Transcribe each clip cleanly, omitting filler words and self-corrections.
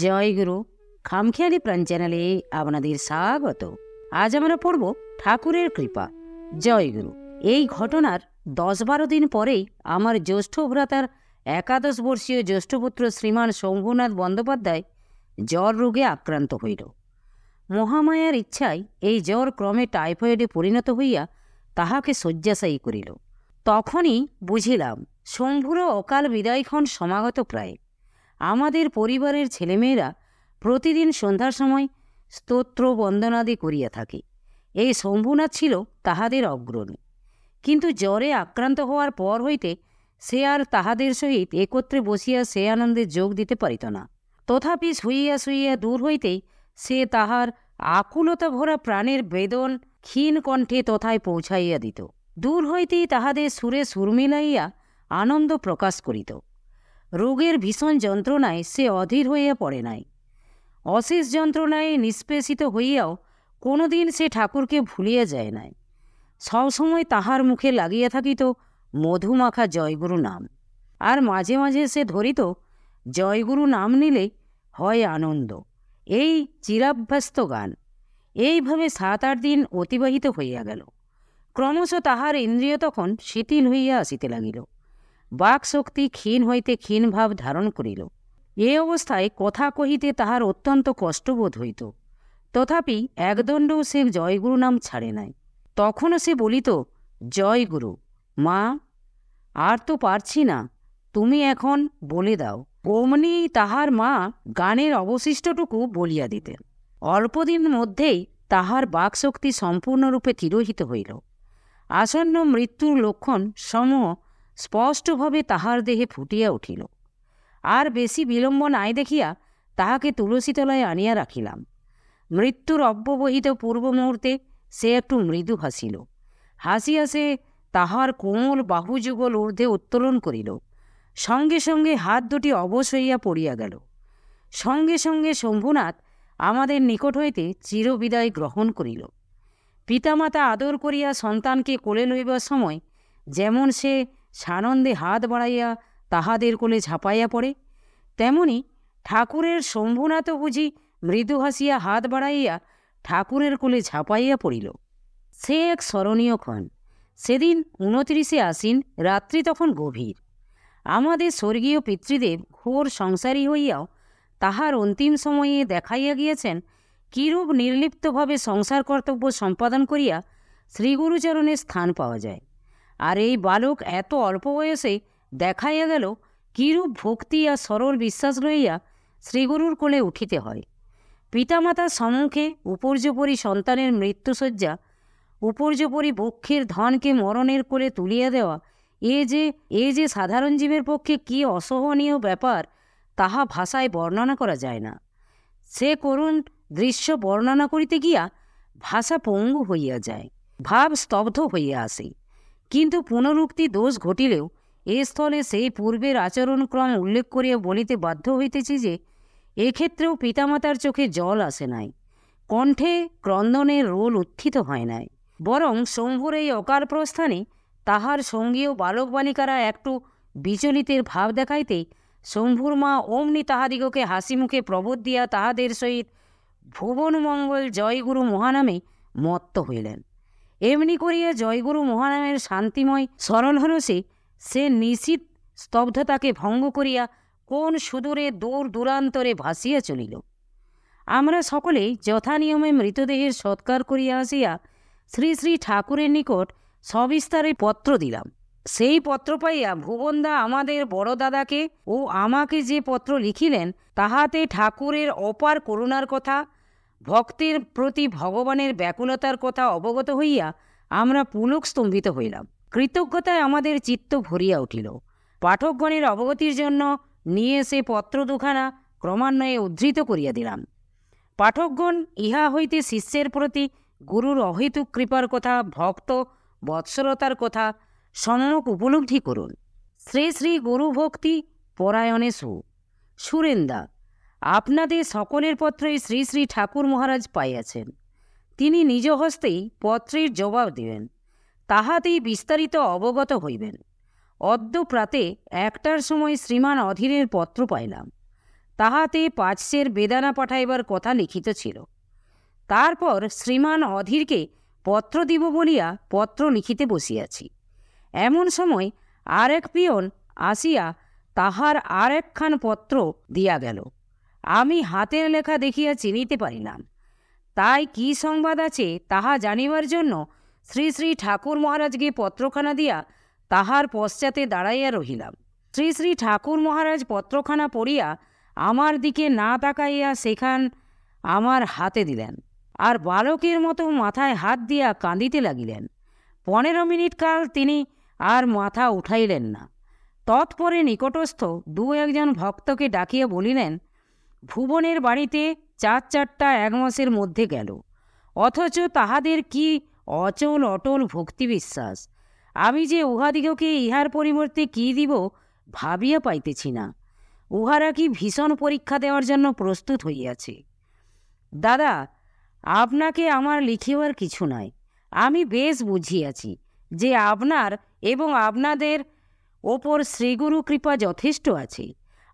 জয়গুরু খামখেয়ালি প্রাণ চ্যানেলে আপনাদের স্বাগত। আজ আমরা পড়ব ঠাকুরের কৃপা। জয়গুরু। এই ঘটনার 10-12 দিন পরেই আমার জ্যৈষ্ঠ ভ্রাতার 11 বর্ষীয় জ্যেষ্ঠপুত্র শ্রীমান শম্ভুনাথ বন্দ্যোপাধ্যায় জ্বর রোগে আক্রান্ত হইল। মহামায়ার ইচ্ছায় এই জ্বর ক্রমে টাইফয়েডে পরিণত হইয়া তাহাকে শয্যাশায়ী করিল। তখনই বুঝিলাম শম্ভুরও অকাল বিদায়ক্ষণ সমাগত প্রায়। আমাদের পরিবারের ছেলেমেয়েরা প্রতিদিন সন্ধ্যার সময় স্তোত্র বন্দনাদি করিয়া থাকে। এই শম্ভুনাথ ছিল তাহাদের অগ্রণী, কিন্তু জ্বরে আক্রান্ত হওয়ার পর হইতে সে আর তাহাদের সহিত একত্রে বসিয়া সে আনন্দে যোগ দিতে পারিত না। তথাপি শুইয়া শুইয়া দূর হইতেই সে তাহার আকুলতা ভরা প্রাণের বেদন ক্ষীণ কণ্ঠে তথায় পৌঁছাইয়া দিত। দূর হইতেই তাহাদের সুরে সুর মিলাইয়া আনন্দ প্রকাশ করিত। রোগের ভীষণ যন্ত্রণায় সে অধীর হইয়া পড়ে নাই। অশেষ যন্ত্রণায় নিষ্পেষিত হইয়াও কোনোদিন সে ঠাকুরকে ভুলিয়া যায় নাই। সবসময় তাহার মুখে লাগিয়া থাকিত মধুমাখা জয়গুরু নাম, আর মাঝে মাঝে সে ধরিত জয়গুরু নাম নিলে হয় আনন্দ, এই চিরাভ্যস্ত গান। এইভাবে 7-8 দিন অতিবাহিত হইয়া গেল। ক্রমশ তাহার ইন্দ্রিয় তখন শিথিল হইয়া আসিতে লাগিল। বাক্শক্তি ক্ষীণ হইতে ক্ষীণ ভাব ধারণ করিল। এ অবস্থায় কথা কহিতে তাহার অত্যন্ত কষ্টবোধ হইত। তথাপি একদণ্ডও সে জয়গুরু নাম ছাড়ে নাই। তখনও সে বলিত, জয়গুরু মা, আর তো পারছি না, তুমি এখন বলে দাও। অমনি তাহার মা গানের অবশিষ্টটুকু বলিয়া দিতেন। অল্পদিন মধ্যেই তাহার বাক্শক্তি সম্পূর্ণরূপে তিরোহিত হইল। আসন্ন মৃত্যুর লক্ষণ সমূহ স্পষ্টভাবে তাহার দেহে ফুটিয়া উঠিল। আর বেশি বিলম্ব নাই দেখিয়া তাহাকে তুলসীতলায় আনিয়া রাখিলাম। মৃত্যুর অব্যবহিত পূর্ব মুহূর্তে সে একটু মৃদু হাসিল। হাসিয়া সে তাহার কোমল বাহুযুগল ঊর্ধ্বে উত্তোলন করিল। সঙ্গে সঙ্গে হাত দুটি অবশ হইয়া পড়িয়া গেল। সঙ্গে সঙ্গে শম্ভুনাথ আমাদের নিকট হইতে চিরবিদায় গ্রহণ করিল। পিতামাতা আদর করিয়া সন্তানকে কোলে লইবার সময় যেমন সে সানন্দে হাত বাড়াইয়া তাহাদের কোলে ঝাঁপাইয়া পড়ে, তেমনি ঠাকুরের শম্ভুনাথও বুঝি মৃদু হাসিয়া হাত বাড়াইয়া ঠাকুরের কোলে ঝাঁপাইয়া পড়িল। সে এক স্মরণীয় ক্ষণ। সেদিন 29 আশ্বিন, রাত্রি তখন গভীর। আমাদের স্বর্গীয় পিতৃদেব ঘোর সংসারী হইয়াও তাহার অন্তিম সময়ে দেখাইয়া গিয়েছেন কিরূপ নির্লিপ্তভাবে সংসার কর্তব্য সম্পাদন করিয়া শ্রীগুরুচরণে স্থান পাওয়া যায়। আর এই বালক এত অল্প বয়সে দেখাইয়া গেল কিরূপ ভক্তি আর সরল বিশ্বাস লইয়া শ্রীগুরুর কোলে উঠিতে হয়। পিতামাতার সম্মুখে উপর্যপরি সন্তানের মৃত্যুশয্যা, উপর্যপরি বক্ষের ধনকে মরণের কোলে তুলিয়া দেওয়া, এ যে সাধারণ জীবের পক্ষে কি অসহনীয় ব্যাপার, তাহা ভাষায় বর্ণনা করা যায় না। সে করুণ দৃশ্য বর্ণনা করিতে গিয়া ভাষা পঙ্গু হইয়া যায়, ভাব স্তব্ধ হইয়া আসে। কিন্তু পুনরুক্তি দোষ ঘটিলেও এ স্থলে সেই পূর্বের আচরণক্রম উল্লেখ করিয়া বলিতে বাধ্য হইতেছি যে এক্ষেত্রেও পিতামাতার চোখে জল আসে নাই, কণ্ঠে ক্রন্দনের রোল উত্থিত হয় নাই। বরং শম্ভুর এই অকাল প্রস্থানে তাহার সঙ্গীয় বালক বালিকারা একটু বিচলিতের ভাব দেখাইতে শম্ভুর মা অমনি তাহাদিগকে হাসি মুখে প্রবোধ দিয়া তাহাদের সহিত ভুবনমঙ্গল জয়গুরু মহানামে মত্ত হইলেন। এমনি করিয়া জয়গুরু মহানামের শান্তিময় সরল হরসে সে নিশীত স্তব্ধতাকে ভঙ্গ করিয়া কোন সুদূরে দূর দূরান্তরে ভাসিয়া চলিল। আমরা সকলেই যথানিয়মে মৃতদেহের সৎকার করিয়া আসিয়া শ্রী শ্রী ঠাকুরের নিকট সবিস্তারে পত্র দিলাম। সেই পত্র পাইয়া ভুবনদা আমাদের বড় দাদাকে ও আমাকে যে পত্র লিখিলেন, তাহাতে ঠাকুরের অপার করুণার কথা, ভক্তের প্রতি ভগবানের ব্যাকুলতার কথা অবগত হইয়া আমরা পুলক স্তম্ভিত হইলাম। কৃতজ্ঞতায় আমাদের চিত্ত ভরিয়া উঠিল। পাঠকগণের অবগতির জন্য নিয়ে সে পত্র দুখানা ক্রমান্বয়ে উদ্ধৃত করিয়া দিলাম। পাঠকগণ ইহা হইতে শিষ্যের প্রতি গুরুর অহেতুক কৃপার কথা, ভক্ত বৎসলতার কথা সম্যক উপলব্ধি করুন। শ্রী শ্রী গুরু ভক্তি পরায়ণে সুরেন্দা, আপনাদের সকলের পত্রই শ্রী শ্রী ঠাকুর মহারাজ পাইয়াছেন। তিনি নিজ হস্তেই পত্রের জবাব দিবেন, তাহাতেই বিস্তারিত অবগত হইবেন। অদ্য প্রাতে 1টার সময় শ্রীমান অধীরের পত্র পাইলাম। তাহাতে 5 সের বেদানা পাঠাইবার কথা লিখিত ছিল। তারপর শ্রীমান অধীরকে পত্র দিব বলিয়া পত্র লিখিতে বসিয়াছি। এমন সময় আর এক পিয়ন আসিয়া তাহার আর একখান পত্র দিয়া গেল। আমি হাতের লেখা দেখিয়া চিনিতে পারিলাম। তাই কি সংবাদ আছে তাহা জানিবার জন্য শ্রী শ্রী ঠাকুর মহারাজকে পত্রখানা দিয়া তাহার পশ্চাতে দাঁড়াইয়া রহিলাম। শ্রী শ্রী ঠাকুর মহারাজ পত্রখানা পড়িয়া আমার দিকে না তাকাইয়া সেখান আমার হাতে দিলেন, আর বালকের মতো মাথায় হাত দিয়া কাঁদিতে লাগিলেন। 15 মিনিট কাল তিনি আর মাথা উঠাইলেন না। তৎপরে নিকটস্থ 2-1 ভক্তকে ডাকিয়া বলিলেন, ভুবনের বাড়িতে 4-4টা 1 মাসের মধ্যে গেল, অথচ তাহাদের কি অচল অটল ভক্তি বিশ্বাস! আমি যে উহাদিগকে ইহার পরিবর্তে কি দিব ভাবিয়া পাইতেছি না। উহারা কি ভীষণ পরীক্ষা দেওয়ার জন্য প্রস্তুত হইয়াছে। দাদা, আপনাকে আমার লিখিবার কিছু নাই। আমি বেশ বুঝিয়াছি যে আপনার এবং আপনাদের ওপর শ্রীগুরু কৃপা যথেষ্ট আছে,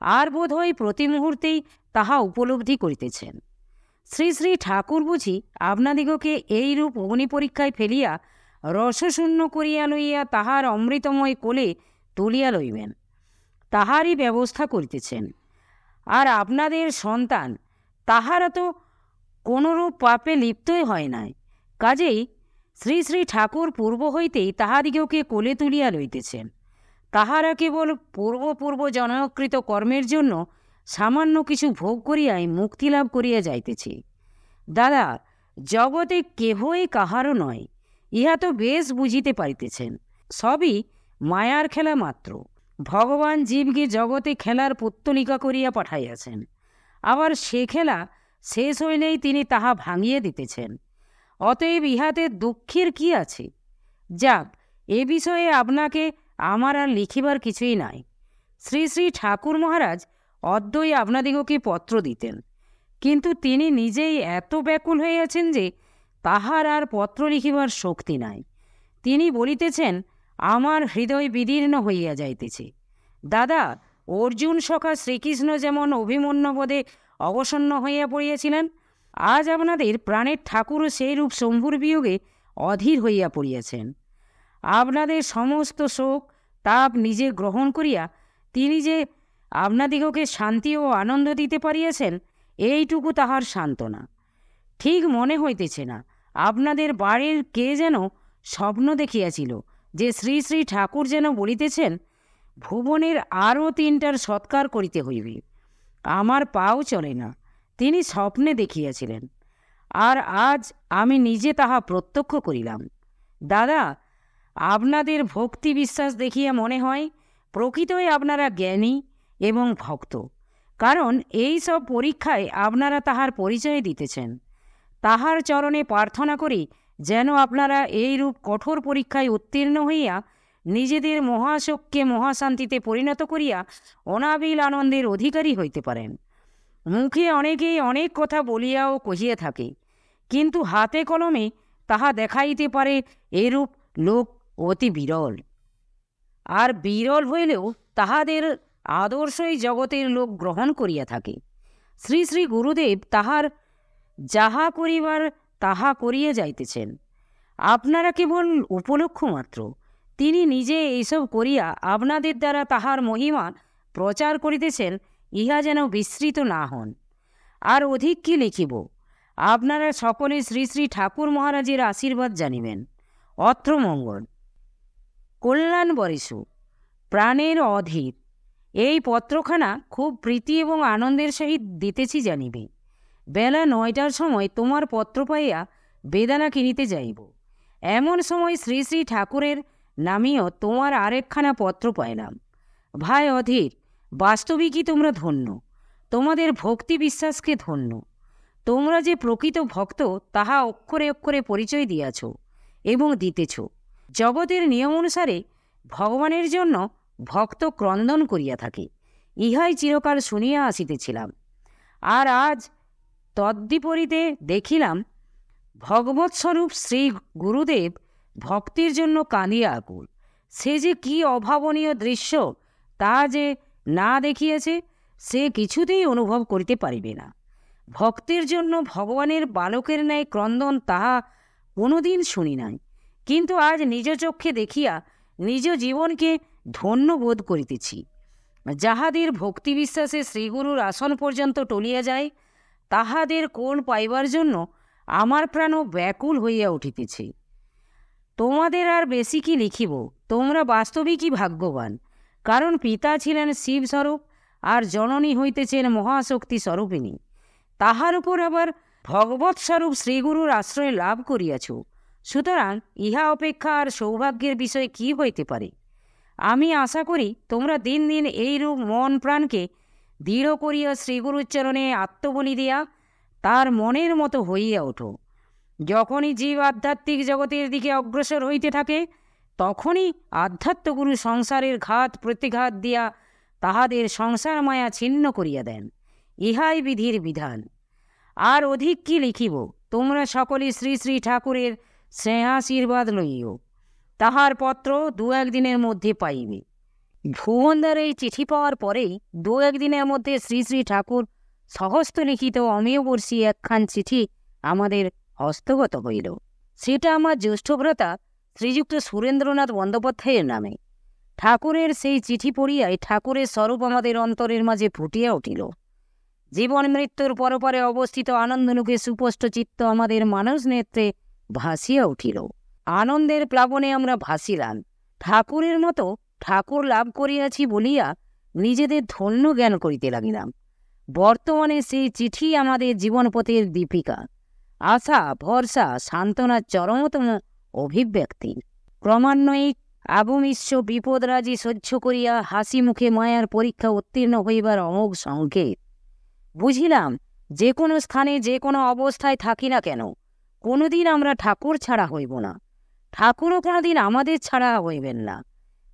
আর বোধ হয় প্রতি মুহূর্তেই তাহা উপলব্ধি করিতেছেন। শ্রী শ্রী ঠাকুর বুঝি আপনাদিগকে এইরূপ অগ্নি পরীক্ষায় ফেলিয়া রসশূন্য করিয়া লইয়া তাহার অমৃতময় কোলে তুলিয়া লইবেন, তাহারই ব্যবস্থা করিতেছেন। আর আপনাদের সন্তান তাহারা তো কোনরূপ পাপে লিপ্তই হয় নাই। কাজেই শ্রী শ্রী ঠাকুর পূর্ব হইতেই তাহাদিগকে কোলে তুলিয়া লইতেছেন। তাহারা কেবল পূর্ব জনকৃত কর্মের জন্য সামান্য কিছু ভোগ করিয়াই মুক্তিলাভ করিয়া যাইতেছে। দাদা, জগতে কেহই কাহারও নয়, ইহা তো বেশ বুঝিতে পারিতেছেন। সবই মায়ার খেলা মাত্র। ভগবান জীবকে জগতে খেলার পুত্তলিকা করিয়া পাঠাইয়াছেন, আবার সে খেলা শেষ হইলেই তিনি তাহা ভাঙিয়া দিতেছেন। অতএব ইহাতে দুঃখের কি আছে? যাক, এ বিষয়ে আপনাকে আমার আর লিখিবার কিছুই নাই। শ্রী শ্রী ঠাকুর মহারাজ অদ্যই আপনাদিগকে পত্র দিতেন, কিন্তু তিনি নিজেই এত ব্যাকুল হইয়াছেন যে তাহার আর পত্র লিখিবার শক্তি নাই। তিনি বলিতেছেন, আমার হৃদয় বিদীর্ণ হইয়া যাইতেছে। দাদা, অর্জুন সখা শ্রীকৃষ্ণ যেমন অভিমন্যবোধে অবসন্ন হইয়া পড়িয়াছিলেন, আজ আপনাদের প্রাণের ঠাকুরও সেইরূপ শম্ভুর বিয়োগে অধীর হইয়া পড়িয়াছেন। আপনাদের সমস্ত শোক তাপ নিজে গ্রহণ করিয়া তিনি যে আপনাদিগকে শান্তি ও আনন্দ দিতে পারিয়াছেন, এইটুকু তাহার সান্ত্বনা। ঠিক মনে হইতেছে না আপনাদের বাড়ির কে যেন স্বপ্ন দেখিয়াছিল যে শ্রী শ্রী ঠাকুর যেন বলিতেছেন, ভুবনের আরও 3টার সৎকার করিতে হইবে। আমার পাও চলে না, তিনি স্বপ্নে দেখিয়াছিলেন, আর আজ আমি নিজে তাহা প্রত্যক্ষ করিলাম। দাদা, আপনাদের ভক্তি বিশ্বাস দেখিয়া মনে হয় প্রকৃতই আপনারা জ্ঞানী এবং ভক্ত, কারণ এই সব পরীক্ষায় আপনারা তাহার পরিচয় দিতেছেন। তাহার চরণে প্রার্থনা করি যেন আপনারা এইরূপ কঠোর পরীক্ষায় উত্তীর্ণ হইয়া নিজেদের মহাশোককে মহাশান্তিতে পরিণত করিয়া অনাবিল আনন্দের অধিকারী হইতে পারেন। মুখে অনেকেই অনেক কথা বলিয়াও কহিয়া থাকে, কিন্তু হাতে কলমে তাহা দেখাইতে পারে এরূপ লোক অতি বিরল। আর বিরল হইলেও তাহাদের আদর্শই জগতের লোক গ্রহণ করিয়া থাকে। শ্রী শ্রী গুরুদেব তাহার যাহা করিবার তাহা করিয়া যাইতেছেন, আপনারা কেবল উপলক্ষ মাত্র। তিনি নিজে এইসব করিয়া আপনাদের দ্বারা তাহার মহিমা প্রচার করিতেছেন, ইহা যেন বিস্মৃত না হন। আর অধিক কি লিখিব? আপনারা সকলে শ্রী শ্রী ঠাকুর মহারাজের আশীর্বাদ জানিবেন। অত্র মঙ্গল। কল্যাণ বরেশু, প্রাণের অধীর। এই পত্রখানা খুব প্রীতি এবং আনন্দের সহিত দিতেছি জানিবে। বেলা 9টার সময় তোমার পত্র পাইয়া বেদানা কিনিতে যাইব। এমন সময় শ্রী শ্রী ঠাকুরের নামিও তোমার আরেকখানা পত্র পাইলাম। ভাই অধীর, বাস্তবিকই তোমরা ধন্য, তোমাদের ভক্তি বিশ্বাসকে ধন্য। তোমরা যে প্রকৃত ভক্ত তাহা অক্ষরে অক্ষরে পরিচয় দিয়াছ এবং দিতেছ। জগতের নিয়ম অনুসারে ভগবানের জন্য ভক্ত ক্রন্দন করিয়া থাকে, ইহাই চিরকাল শুনিয়া আসিতেছিলাম। আর আজ তদ্বিপরীতে দেখিলাম ভগবৎস্বরূপ শ্রী গুরুদেব ভক্তির জন্য কাঁদিয়া আকুল। সে যে কি অভাবনীয় দৃশ্য তা যে না দেখিয়াছে সে কিছুতেই অনুভব করিতে পারিবে না। ভক্তের জন্য ভগবানের বালকের ন্যায় ক্রন্দন তাহা কোনোদিন শুনি নাই, কিন্তু আজ নিজ চক্ষে দেখিয়া নিজ জীবনকে ধন্য বোধ করিতেছি। যাহাদের ভক্তি বিশ্বাসে শ্রীগুরুর আসন পর্যন্ত টলিয়া যায়, তাহাদের কোল পাইবার জন্য আমার প্রাণও ব্যাকুল হইয়া উঠিতেছে। তোমাদের আর বেশি কি লিখিব, তোমরা বাস্তবিকই ভাগ্যবান, কারণ পিতা ছিলেন শিবস্বরূপ আর জননী হইতেছেন মহাশক্তি স্বরূপিণী। তাহার উপর আবার ভগবৎস্বরূপ শ্রীগুরুর আশ্রয় লাভ করিয়াছ, সুতরাং ইহা অপেক্ষা আর সৌভাগ্যের বিষয় কি হইতে পারে। আমি আশা করি তোমরা দিন দিন এইরূপ মন প্রাণকে দৃঢ় করিয়া শ্রীগুরুর চরণে আত্মবলি দিয়া তার মনের মতো হইয়া ওঠো। যখনই জীব আধ্যাত্মিক জগতের দিকে অগ্রসর হইতে থাকে, তখনই আধ্যাত্মগুরু সংসারের ঘাত প্রতিঘাত দিয়া তাহাদের সংসার মায়া ছিন্ন করিয়া দেন। ইহাই বিধির বিধান। আর অধিক কি লিখিব, তোমরা সকলে শ্রী শ্রী ঠাকুরের স্নেহাশীর্বাদ লইও। তাহার পত্র 2-1 দিনের মধ্যে পাইবে। ভুবনদার এই চিঠি পাওয়ার পরেই 2-1 দিনের মধ্যে শ্রী শ্রী ঠাকুর সহস্ত লিখিত অমেয়বর্ষী একখান চিঠি আমাদের হস্তগত হইল। সেটা আমার জ্যেষ্ঠভ্রাতা শ্রীযুক্ত সুরেন্দ্রনাথ বন্দ্যোপাধ্যায়ের নামে। ঠাকুরের সেই চিঠি পড়িয়াই ঠাকুরের স্বরূপ আমাদের অন্তরের মাঝে ফুটিয়া উঠিল। জীবন মৃত্যুর পরপারে অবস্থিত আনন্দলোকে সুস্পষ্ট চিত্ত আমাদের মানস নেত্রে ভাসিয়া উঠিল। আনন্দের প্লাবনে আমরা ভাসিলাম। ঠাকুরের মতো ঠাকুর লাভ করিয়াছি বলিয়া নিজেদের ধন্য জ্ঞান করিতে লাগিলাম। বর্তমানে সেই চিঠি আমাদের জীবনপথের দীপিকা, আশা, ভরসা, সান্ত্বনার চরমতম অভিব্যক্তি। ক্রমান্বয়ে আবমিশ্র বিপদরাজি সহ্য করিয়া হাসি মুখে মায়ার পরীক্ষা উত্তীর্ণ হইবার অমোঘ সংকেত। বুঝিলাম, যে কোনো স্থানে যে কোনো অবস্থায় থাকি না কেন, কোনোদিন আমরা ঠাকুর ছাড়া হইব না, ঠাকুরও কোনোদিন আমাদের ছাড়া হইবেন না।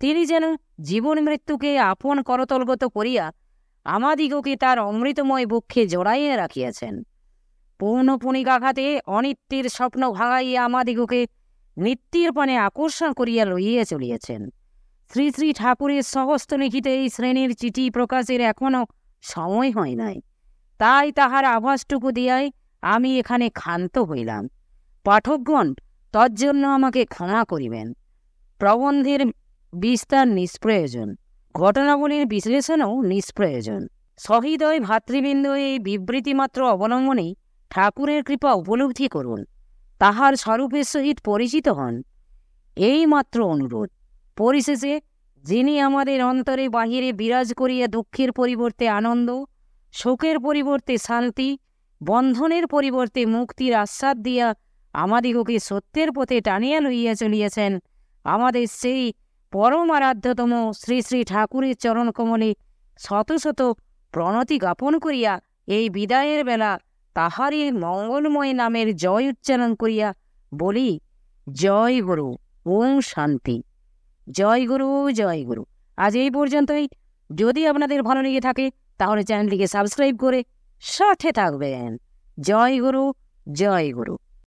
তিনি যেন জীবন মৃত্যুকে আপন করতলগত করিয়া আমাদিগকে তার অমৃতময় বক্ষে জড়াইয়া রাখিয়াছেন। পৌনপুনিকাঘাতে অনিত্যের স্বপ্ন ভাঙাইয়া আমাদিগকে নিত্যের পানে আকর্ষণ করিয়া লইয়া চলিয়াছেন। শ্রী শ্রী ঠাকুরের সহস্ত লিখিত এই শ্রেণীর চিঠি প্রকাশের এখনও সময় হয় নাই, তাই তাহার আভাসটুকু দিয়াই আমি এখানে ক্ষান্ত হইলাম। পাঠকগণ, তজ্জন্য আমাকে ক্ষমা করিবেন। প্রবন্ধের বিস্তার নিষ্প্রয়োজন, ঘটনাবলীর বিশ্লেষণও নিষ্প্রয়োজন। সহৃদয় ভাতৃবৃন্দ এই বিবৃতিমাত্র অবলম্বনেই ঠাকুরের কৃপা উপলব্ধি করুন, তাহার স্বরূপের সহিত পরিচিত হন, এই মাত্র অনুরোধ। পরিশেষে যিনি আমাদের অন্তরে বাহিরে বিরাজ করিয়া দুঃখের পরিবর্তে আনন্দ, শোকের পরিবর্তে শান্তি, বন্ধনের পরিবর্তে মুক্তির আস্বাদ দিয়া আমাদিগকে সত্যের পথে টানিয়া লইয়া চলিয়াছেন, আমাদের সেই পরম আরাধ্যতম শ্রী শ্রী ঠাকুরের চরণকমলে শত শত প্রণতি জ্ঞাপন করিয়া এই বিদায়ের বেলা তাহারই মঙ্গলময় নামের জয় উচ্চারণ করিয়া বলি, জয় গুরু, ওম শান্তি। জয় গুরু, জয় গুরু। আজ এই পর্যন্তই। যদি আপনাদের ভালো লেগে থাকে তাহলে চ্যানেলটিকে সাবস্ক্রাইব করে সাথে থাকবেন। জয় গুরু, জয় গুরু।